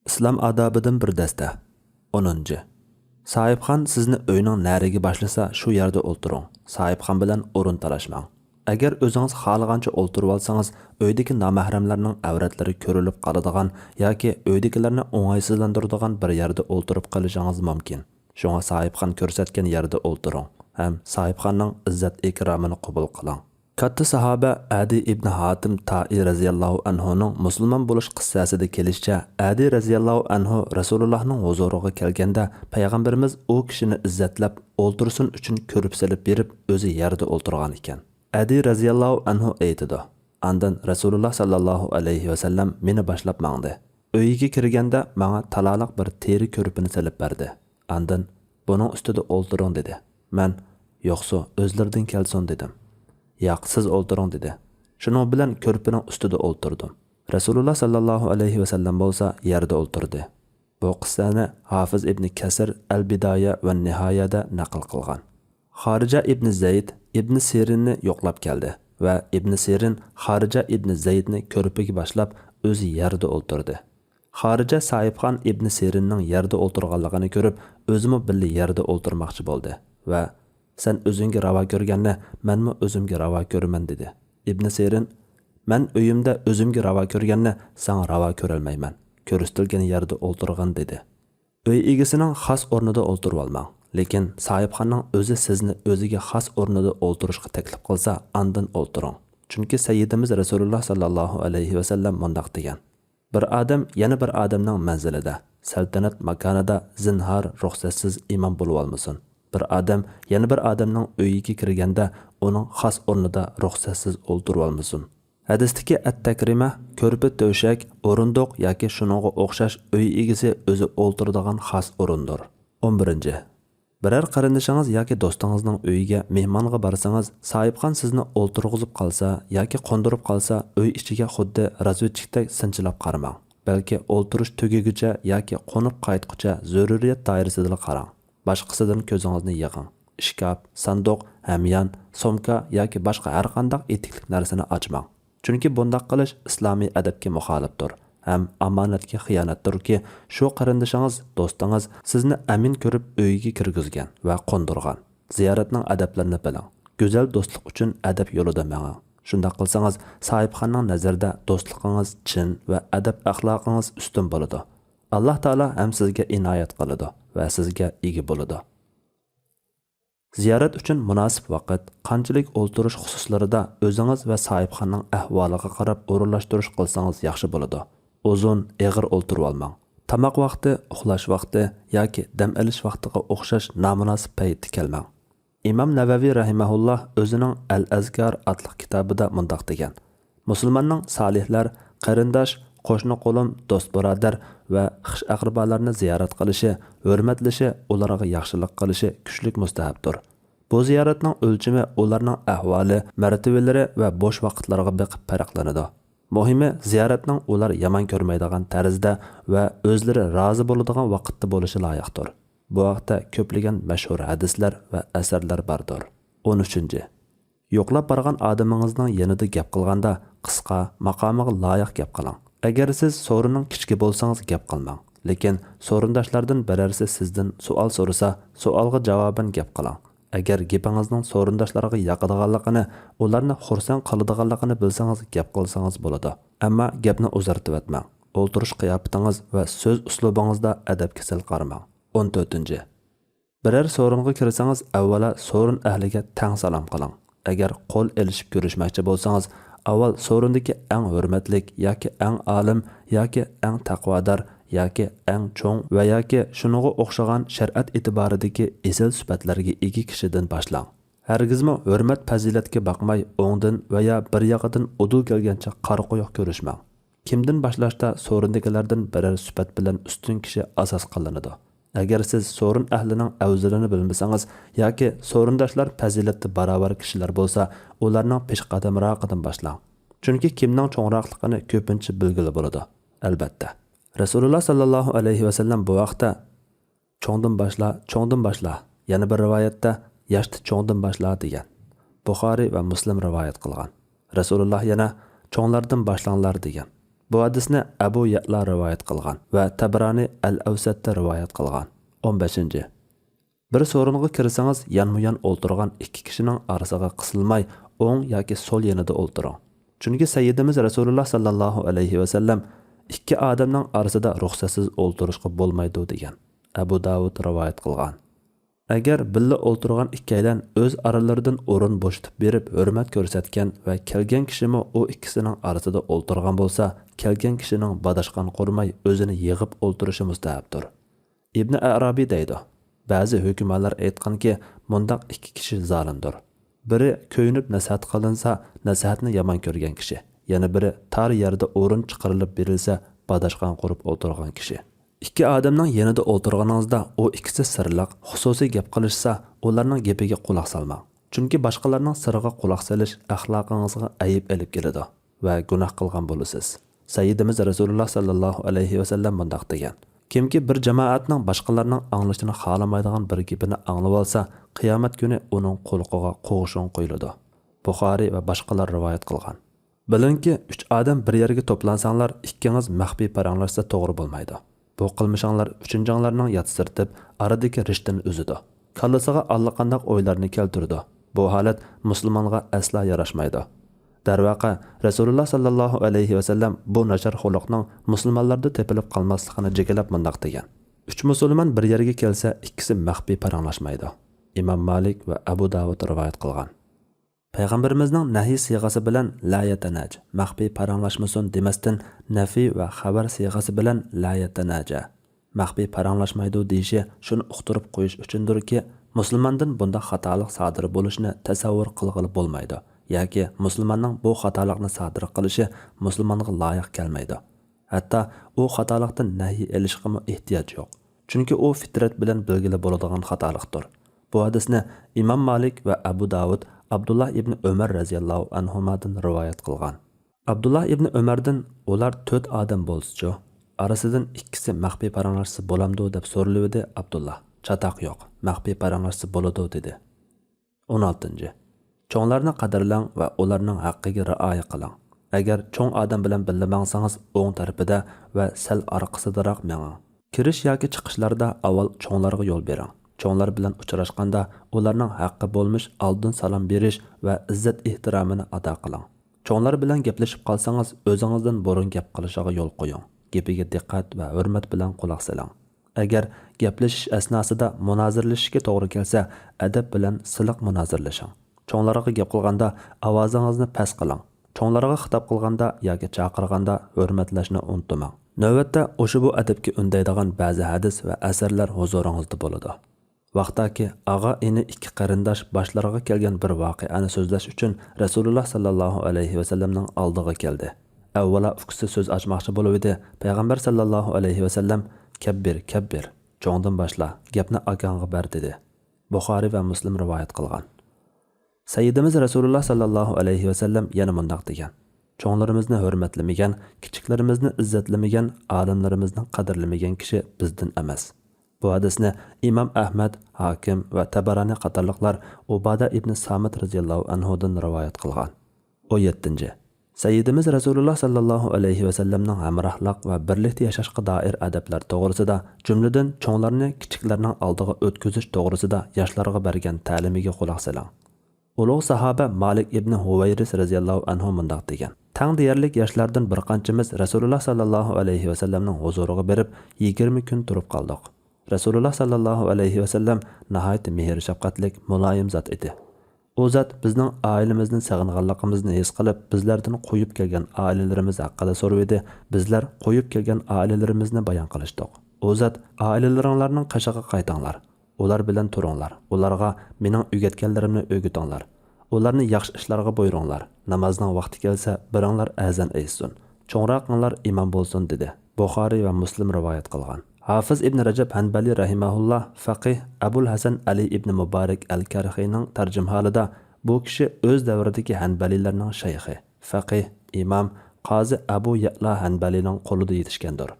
İslam odobidan bir dasta. 10. Sahibxon sizni uyning nariga boshlasa, shu yerda o'tiring. Sahibxon bilan o'rin talashmang. Agar o'zingiz xohlagancha o'tirib olsangiz, uydagi nomahramlarning avratlari ko'rilib qoladigan yoki uydagilarni o'ng'aysizlantiradigan bir yerda o'tirib qolishingiz mumkin. Shunga sahibxon ko'rsatgan yerda o'tiring. Ham sahibxonning izzat ikromini qabul qiling. Katta sahoba Adi ibn Hatim Ta'i raziyallohu anhuning musulmon bo'lish qissasida kelishicha, Adi raziyallohu anhu Rasulullohning huzuriga kelganda payg'ambarimiz u kishini izzatlab o'ltirsin uchun ko'rib silib berib o'zi yerda o'tirgan ekan. Adi raziyallohu anhu aytdi: "Andan Rasululloh sallallohu alayhi va sallam meni boshlab mangdi. Uyiga kirganda menga talaliq bir teri ko'rpini silib berdi. Andan buning ustida o'ltiring dedi. Men yo'qsa o'zlaridan kelsin dedim. Yo'q, siz o'ltiring dedi. Shuning bilan ko'rpining ustida o'ltirdim. Rasululloh sallallohu alayhi va sallam bo'lsa yerda o'ltirdi." Bu qissani Hafiz ibn Kasir Al-Bidoya va Nihoyada naql qilgan. Xarija ibn Zayd ibn Sirinni yo'qlab keldi va ibn Sirin Xarija ibn Zaydni ko'rpiga boshlab o'zi yerda o'ltirdi. Xarija sahibxon ibn Sirinning yerda o'tirganligini ko'rib, o'zimi birga yerda o'ltirmoqchi bo'ldi va "Sen o'zingga ravo ko'rganni, menmi o'zimga ravo ko'raman" dedi. Ibn Sirin: "Men uyimda o'zimga ravo ko'rganni sen ravo ko'rolmayman. Ko'rsatilgan yerda o'ltirgan" dedi. Uy egasining xos o'rnida o'ltirib olmang, lekin sahibxonning o'zi sizni o'ziga xos o'rnida o'ltirishga taklif qilsa, andan o'ltiring. Chunki sayyidimiz Rasululloh sallallohu alayhi va sallam mundaq degan: "Bir odam yana bir odamning manzilida, saltanat makonida zinhar ruxsatsiz imom bo'lib olmasin. Bir odam yana bir odamning uyiga kirganda uning xos o'rnida ruxsatsiz o'ltirib olmasin." Hadisdagi at-takrima ko'rpa to'shak, o'rindiq yoki shuningga o'xshash uy egasi o'zi o'ltiradigan xos o'rindir. 11. Biror qarindishingiz yoki do'stingizning uyiga mehmonga borsangiz, sahibxon sizni o'ltirg'izib qolsa yoki qo'ndirib qolsa, uy ichiga xuddi razvedchikdek sinchilab qaramang. Balki o'ltirish tugaguncha yoki qo'nib qaytguncha zaruriyat doirasida qarang. Boshqasidan ko'zingizni yig'ing. Ishkab, sanduq, hamyon, somka yoki boshqa har qanday etiklik narsani ochmang. Chunki bunday qilish islomiy adabga muxolifdir. Ham omonatga xiyonatdirki, shu qarindishingiz, do'stingiz sizni amin ko'rib uyiga kirgizgan va qo'ndirgan. Ziyoratning adablarini biling. Go'zal do'stlik uchun adab yo'lida manging. Shunday qilsangiz, sahibxonning nazarida do'stligingiz chin va adab axloqingiz ustun bo'ladi. Alloh taolo ham sizga inoyat qiladi va sizga ega bo'ladi. Ziyorat uchun munosib vaqt, qanchalik o'ltirish xususlarida o'zingiz va sahibxonning ahvoliga qarab o'rinlashtirish qilsangiz yaxshi bo'ladi. Uzun, eg'ir o'ltirib olmang. Tamoq vaqti, uxlash vaqti yoki dam olish vaqtiga o'xshash nomunosib paytda kelmang. Imom Navaviy rahimahulloh o'zining Al-Azkar adli kitobida mundaq degan: "Musulmonning solihlar, qarindosh, qo'shni qo'lim, do'st birodar va xish aqrabolarni ziyorat qilishi, hurmatlashi, ularga yaxshilik qilishi kuchlik mustahabdir. Bu ziyoratning o'lchami ularning ahvoli, martabalari va bo'sh vaqtlarga beqib farqlanadi. Muhimi, ziyoratning ular yomon ko'rmaydigan tarzda va o'zlari rozi bo'ladigan vaqtda bo'lishi loyiqdir." Bu vaqtda ko'plagan mashhur hadislar va asarlar bordir. 13. Yo'qlab borgan odamingizning yanida gap qilganda qisqa, maqomiga loyiq gap qiling. Agar siz so'rining kichki bo'lsangiz gap qilmang, lekin so'rindoshlardan birarsi sizdan savol so'rasa, savolga javoban gap qiling. Agar gapingizning so'rindoshlarga yoqadiganligini, ularni xursand qiladiganligini bilsangiz gap qilsangiz bo'ladi. Ammo gapni uzartib o'tmang. O'ltirish qiyofatingiz va so'z uslubingizda adabga sal qaramang. 14. Biror so'ringa kirsangiz, avvalo so'rin ahliga tang salom qiling. Agar qo'l elishib ko'rishmoqchi bo'lsangiz, avval so'rindagi eng hurmatlik yoki eng olim yoki eng taqvodor yoki eng cho'ng va yoki shuningga o'xshagan shariat e'tiboridagi asl sifatlarga ega kishidan boshlang. Hargizmi hurmat fazilatga boqmay o'ngdan va ya bir yoqdan udul kelgancha qora qo'yoq ko'rishmang. Kimdan boshlashda so'rindagilardan biror sifat bilan ustun kishi asos qilinadi. Agar siz so'rin ahlining avzilini bilmasangiz yoki so'rindoshlar fazilatda barobar kishilar bo'lsa, ularning peshqadamroqidan boshlang. Chunki kimning cho'ngroqligini ko'pincha bilgili bo'ladi. Albatta, Rasululloh sallallohu alayhi va sallam bu vaqtda cho'ngdan boshla. Yana bir rivoyatda yoshda cho'ngdan boshla degan. Buxoriy va Muslim rivoyat qilgan. Rasululloh yana cho'nglardan boshlanglar degan. Bu hadisni Abu Ya'la rivoyat qilgan va Tabrani al-Awsatda rivoyat qilgan. 15. Bir so'ringa kirsangiz, yan-muyan o'ltirgan ikki kishining orasiga qisilmay, o'ng yoki so'l yanida o'ltiring. Chunki Sayyidimiz Rasululloh sallallohu alayhi va sallam ikki odamning orasida ruxsatsiz o'ltirishga bo'lmaydi degan. Abu Davud rivoyat qilgan. Agar billa o'ltirgan ikkalan o'z oralaridan o'rin bo'shatib berib, hurmat ko'rsatgan va kelgan kishimi u ikkisining orasida o'ltirgan bo'lsa, kelgan kishining badashqan qurmay o'zini yig'ib o'ltirishi mustahabdir. Ibn Arabiy deydi: Ba'zi hukmlar aytganki, mundaq ikki kishi zolimdir. Biri ko'yinib nasihat qilinsa, nasihatni yomon ko'rgan kishi. Yana biri tar yerda o'rin chiqarilib berilsa, badashqan qurib o'ltirgan kishi. Ikki odamning yanida o'ltirganingizda u ikkisi sirliq, xususiy gap qilishsa, ularning gapiga quloq solmang. Chunki boshqalarning siriga quloq solish axloqingizga ayib olib keladi va gunoh qilgan bo'lasiz. Sayyidimiz Rasululloh sallallohu alayhi va sallam bunday degan: Kimki bir jamoatning boshqalarning anglashini xohlamaydigan bir gapini anglab olsa, qiyomat kuni uning qo'liga qo'g'ishon qo'yiladi. Buxoriy va boshqalar rivoyat qilgan. Bilingki, 3 odam bir yerga to'plansanglar, ikkingiz maxfiy paranglashsa to'g'ri bo'lmaydi. Bu qilmishinglar uchinjinglarning yatsirtib, aradagi rishtani uzidi. Kallasiga allaqanday o'ylarni keltirdi. Bu holat musulmonga asla yarashmaydi. Darvaqa, Rasululloh sallallohu alayhi va sallam bu nachar xuluqning musulmonlarda tepilib qolmasligini jigalab mundaq degan: 3 musulmon bir yerga kelsa, ikkisi maxfiy paranglashmaydi. Imom Malik va Abu Davud rivoyat qilgan. Payg'ambarimizning nahiy siyg'asi bilan la yatanaj, maxfiy paranglashmasin demasdan nafiy va xabar siyg'asi bilan la yatanaja, maxfiy paranglashmaydi deyishi shuni uqtirib qo'yish uchundirki, musulmondan bunda xatolik sodir bo'lishini tasavvur qilg'ili bo'lmaydi, yoki musulmonning bu xatolikni sodir qilishi musulmonga loyiq kelmaydi. Hatto u xatolikdan nahiy elishga ehtiyoj yo'q. Chunki u fitrat bilan belgili bo'ladigan xatolikdir. Bu hadisni Imom Malik va Abu Davud Abdullah ibn Umar radhiyallohu anhumadan rivoyat qilgan. Abdullah ibn Umardan ular 4 odam bo'lsa-chi, arasidan ikkisi maxfiy paranglashsa bo'lamdi deb so'raldi Abdullah. Chatoq yo'q, maxfiy paranglashsa bo'ladi dedi. 16. Cho'nglarni qadrlang va ularning haqqiga rioya qiling. Agar cho'ng odam bilan birga mangsangiz, o'ng tarafida va sal orqasidaroq menging. Kirish yoki chiqishlarda avval cho'nglarga yo'l bering. Cho'nglar bilan uchrashganda ularning haqqi bo'lmish oldin salom berish va izzat ehtiromini ado qiling. Cho'nglar bilan gaplashib qolsangiz, o'zingizdan burun gap qilishiga yo'l qo'ying. Gapiga diqqat va hurmat bilan quloq soling. Agar gaplashish asnosida munozirlashishga to'g'ri kelsa, adab bilan siliq munozirlashing. Cho'nglarga gap qilganda ovozingizni past qiling. Cho'nglarga xitob qilganda yoki chaqirganda hurmatlashni unutmang. Navbatda o'sha bu adabga undaydigan ba'zi hadis va asarlar huzuringizda bo'ladi. Vaqtaki ag'a ini ikki qarindosh boshlariga kelgan bir voqeani so'zlash uchun Rasululloh sallallohu alayhi va sallamning oldiga keldi. Avvalo ikkisi so'z ochmoqchi bo'lib, payg'ambar sallallohu alayhi va sallam kabbir, cho'ngdan boshla, gapni akangga ber dedi. Buxoriy va Muslim rivoyat qilgan. Sayyidimiz Rasululloh sallallohu alayhi va sallam yana mundaq degan: Cho'nglarimizni hurmatlamagan, kichiklarimizni izzatlamagan, olimlarimizni qadrlamagan kishi bizdan emas. Bu hadisni Imom Ahmad, Hakim va Tabarani qatorliqlar Ubada ibn Samit radhiyallohu anhudan rivoyat qilgan. 17. Sayyidimiz Rasululloh sallallohu alayhi va sallamning hamrohlik va birlikda yashashga doir adablar to'g'risida, jumladan cho'nglarni kichiklarning oldiga o'tkazish to'g'risida yoshlarga bergan ta'limiga quloq soling. Ulug' sahoba Malik ibn Huvayris radhiyallohu anhu mundaq degan: Tang deyarlik yoshlardan bir qanchamiz Rasululloh sallallohu alayhi va sallamning huzuriga berib 20 kun turib qoldik. Rasululloh sallallohu alayhi va sallam nihoyat mehr shafqatlik, muloyim zot edi. U zot bizning oilamizni sag'inganligimizni his qilib, bizlardan qo'yib kelgan oilalarimiz haqida so'raydi. Bizlar qo'yib kelgan oilalarimizni bayon qilishdik. U zot oilalaringlarning qashig'iga qaytinglar. Ular bilan turinglar. Ularga mening o'rgatganlarimni o'rgatinglar. Ularni yaxshi ishlarga buyuringlar. Namozning vaqti kelsa, biringlar azan aytsin. Cho'ngroqinglar imom bo'lsin dedi. Buxoriy va Muslim rivoyat qilgan. Hafiz ibn Rajab Hanbali rahimahullah faqih Abul Hasan Ali ibn Mubarak al-Karxiyning tarjimhalida bu kishi o'z davridagi Hanbalilarning shayxi, faqih, imom, qozi Abu Ya'la Hanbalining qo'lida yetishgandir.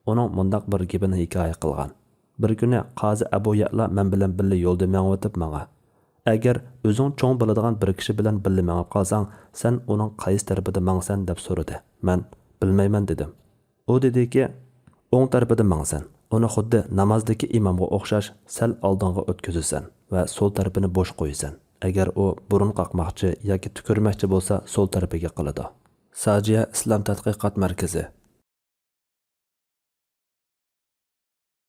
Uning mundaq bir gapini hikoya qilgan. Bir kuni qozi Abu Ya'la men bilan birga yo'lda mengib o'tib menga: Agar o'zing cho'ng bo'ladigan bir kishi bilan birga mengib qolsang, sen uning qaysi tarafida mangsan deb so'radi. Men Bilmayman dedim. U dediki, o'ng tarafida mangsan. Uni xuddi namozdagi imomga o'xshash sal oldinga o'tkazasan va so'l tarafini bo'sh qo'yasan. Agar u burun qoqmoqchi yoki tukurmoqchi bo'lsa, so'l tarafiga qiladi. Sajiya Islom tadqiqot markazi